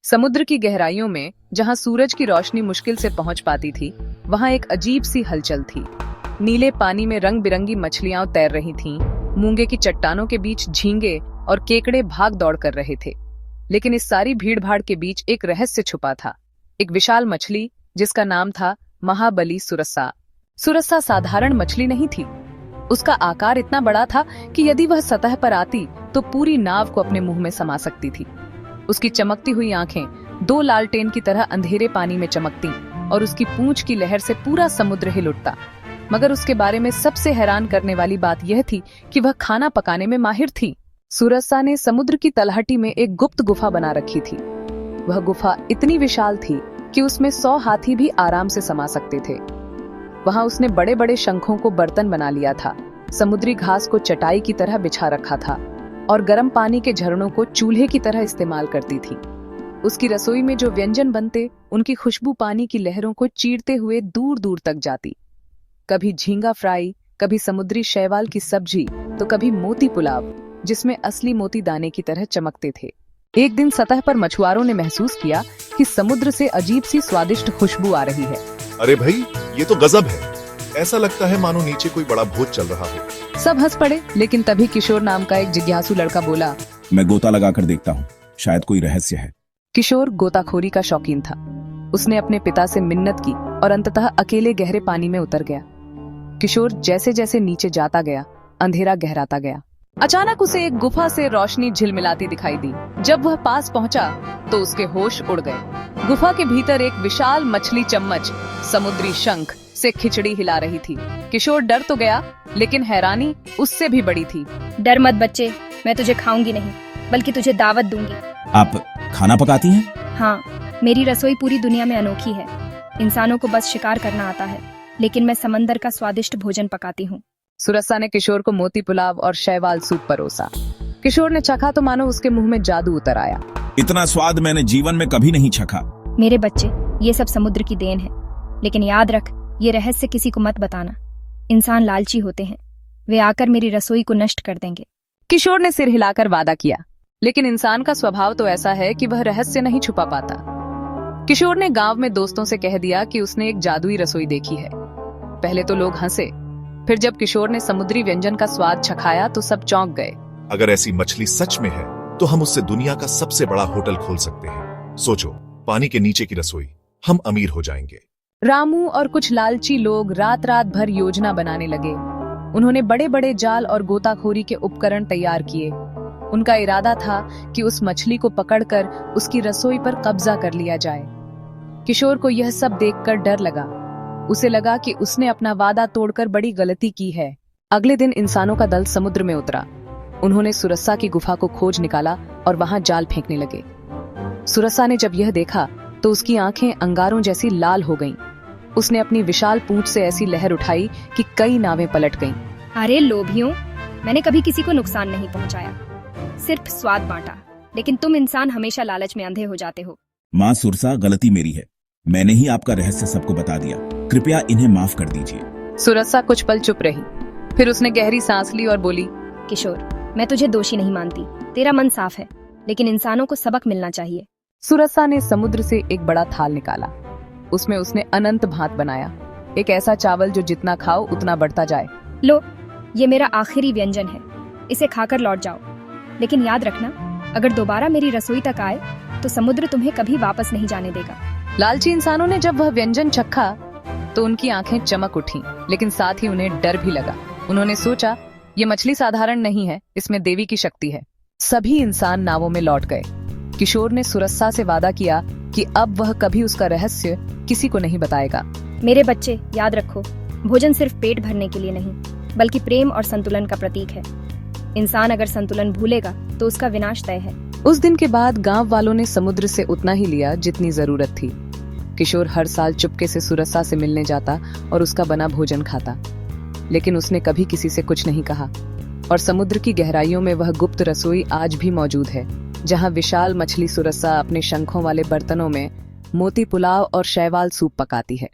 समुद्र की गहराइयों में जहां सूरज की रोशनी मुश्किल से पहुंच पाती थी, वहां एक अजीब सी हलचल थी। नीले पानी में रंग बिरंगी मछलियां तैर रही थीं, मूंगे की चट्टानों के बीच झींगे और केकड़े भाग दौड़ कर रहे थे। लेकिन इस सारी भीड़ भाड़ के बीच एक रहस्य छुपा था। एक विशाल मछली जिसका नाम था महाबली सुरसा। सुरसा साधारण मछली नहीं थी। उसका आकार इतना बड़ा था कि यदि वह सतह पर आती तो पूरी नाव को अपने मुंह में समा सकती थी। उसकी चमकती हुई आंखें दो लालटेन की तरह अंधेरे पानी में चमकती और उसकी पूंछ की लहर से पूरा समुद्र हिल उठता। मगर उसके बारे में सबसे हैरान करने वाली बात यह थी कि वह खाना पकाने में माहिर थी। सुरसा ने समुद्र की तलहटी में एक गुप्त गुफा बना रखी थी। वह गुफा इतनी विशाल थी कि उसमें 100 हाथी भी आराम से समा सकते थे। वहां उसने बड़े बड़े शंखों को बर्तन बना लिया था, समुद्री घास को चटाई की तरह बिछा रखा था और गर्म पानी के झरनों को चूल्हे की तरह इस्तेमाल करती थी। उसकी रसोई में जो व्यंजन बनते, उनकी खुशबू पानी की लहरों को चीरते हुए दूर दूर तक जाती। कभी झींगा फ्राई, कभी समुद्री शैवाल की सब्जी, तो कभी मोती पुलाव जिसमें असली मोती दाने की तरह चमकते थे। एक दिन सतह पर मछुआरों ने महसूस किया कि समुद्र से अजीब सी स्वादिष्ट खुशबू आ रही है। अरे भाई, ये तो गजब है। ऐसा लगता है मानो नीचे कोई बड़ा भोज चल रहा हो। सब हंस पड़े, लेकिन तभी किशोर नाम का एक जिज्ञासु लड़का बोला, मैं गोता लगाकर देखता हूँ, शायद कोई रहस्य है। किशोर गोताखोरी का शौकीन था। उसने अपने पिता से मिन्नत की और अंततः अकेले गहरे पानी में उतर गया। किशोर जैसे जैसे नीचे जाता गया, अंधेरा गहराता गया। अचानक उसे एक गुफा से रोशनी झिलमिलाती दिखाई दी। जब वह पास पहुंचा तो उसके होश उड़ गए। गुफा के भीतर एक विशाल मछली चम्मच समुद्री शंख से खिचड़ी हिला रही थी। किशोर डर तो गया, लेकिन हैरानी उससे भी बड़ी थी। डर मत बच्चे, मैं तुझे खाऊंगी नहीं, बल्कि तुझे दावत दूंगी। आप खाना पकाती हैं? हाँ, मेरी रसोई पूरी दुनिया में अनोखी है। इंसानों को बस शिकार करना आता है, लेकिन मैं समंदर का स्वादिष्ट भोजन पकाती हूँ। सुरसा ने किशोर को मोती पुलाव और शैवाल सूप परोसा। किशोर ने चखा तो मानो उसके मुंह में जादू उतर आया। इतना स्वाद मैंने जीवन में कभी नहीं चखा। मेरे बच्चे, ये सब समुद्र की देन है, लेकिन याद रख, ये रहस्य किसी को मत बताना। इंसान लालची होते हैं, वे आकर मेरी रसोई को नष्ट कर देंगे। किशोर ने सिर हिलाकर वादा किया, लेकिन इंसान का स्वभाव तो ऐसा है कि वह रहस्य नहीं छुपा पाता। किशोर ने गांव में दोस्तों से कह दिया कि उसने एक जादुई रसोई देखी है। पहले तो लोग हंसे, फिर जब किशोर ने समुद्री व्यंजन का स्वाद चखाया तो सब चौंक गए। अगर ऐसी मछली सच में है तो हम उससे दुनिया का सबसे बड़ा होटल खोल सकते हैं। सोचो, पानी के नीचे की रसोई, हम अमीर हो जाएंगे। रामू और कुछ लालची लोग रात रात भर योजना बनाने लगे। उन्होंने बड़े बड़े जाल और गोताखोरी के उपकरण तैयार किए। उनका इरादा था कि उस मछली को पकड़कर उसकी रसोई पर कब्जा कर लिया जाए। किशोर को यह सब देखकर डर लगा। उसे लगा कि उसने अपना वादा तोड़कर बड़ी गलती की है। अगले दिन इंसानों का दल समुद्र में उतरा। उन्होंने सुरसा की गुफा को खोज निकाला और वहां जाल फेंकने लगे। सुरसा ने जब यह देखा तो उसकी आंखें अंगारों जैसी लाल हो गईं। उसने अपनी विशाल पूंछ से ऐसी लहर उठाई कि कई नावें पलट गईं। अरे लोभियों, मैंने कभी किसी को नुकसान नहीं पहुंचाया, सिर्फ स्वाद बांटा। लेकिन तुम इंसान हमेशा लालच में अंधे हो जाते हो। माँ सुरसा, गलती मेरी है। मैंने ही आपका रहस्य सबको बता दिया। कृपया इन्हें माफ कर दीजिए। सुरसा कुछ पल चुप रही, फिर उसने गहरी सांस ली और बोली, किशोर, मैं तुझे दोषी नहीं मानती। तेरा मन साफ है, लेकिन इंसानों को सबक मिलना चाहिए। सुरसा ने समुद्र से एक बड़ा थाल निकाला। उसमें उसने अनंत भात बनाया, एक ऐसा चावल जो जितना खाओ उतना बढ़ता जाए। लो, ये मेरा आखिरी व्यंजन है, इसे खाकर लौट जाओ। लेकिन याद रखना, अगर दोबारा मेरी रसोई तक आए तो समुद्र तुम्हें कभी वापस नहीं जाने देगा। लालची इंसानों ने जब वह व्यंजन चखा तो उनकी आंखें चमक उठीं, लेकिन साथ ही उन्हें डर भी लगा। उन्होंने सोचा, ये मछली साधारण नहीं है, इसमें देवी की शक्ति है। सभी इंसान नावों में लौट गए। किशोर ने सुरसा से वादा किया कि अब वह कभी उसका रहस्य किसी को नहीं बताएगा। मेरे बच्चे, याद रखो, भोजन सिर्फ पेट भरने के लिए नहीं, बल्कि प्रेम और संतुलन का प्रतीक है। इंसान अगर संतुलन भूलेगा तो उसका विनाश तय है। उस दिन के बाद गांव वालों ने समुद्र से उतना ही लिया जितनी जरूरत थी। किशोर हर साल चुपके से सुरसा से मिलने जाता और उसका बना भोजन खाता, लेकिन उसने कभी किसी से कुछ नहीं कहा। और समुद्र की गहराइयों में वह गुप्त रसोई आज भी मौजूद है, जहां विशाल मछली सुरसा अपने शंखों वाले बर्तनों में मोती पुलाव और शैवाल सूप पकाती है।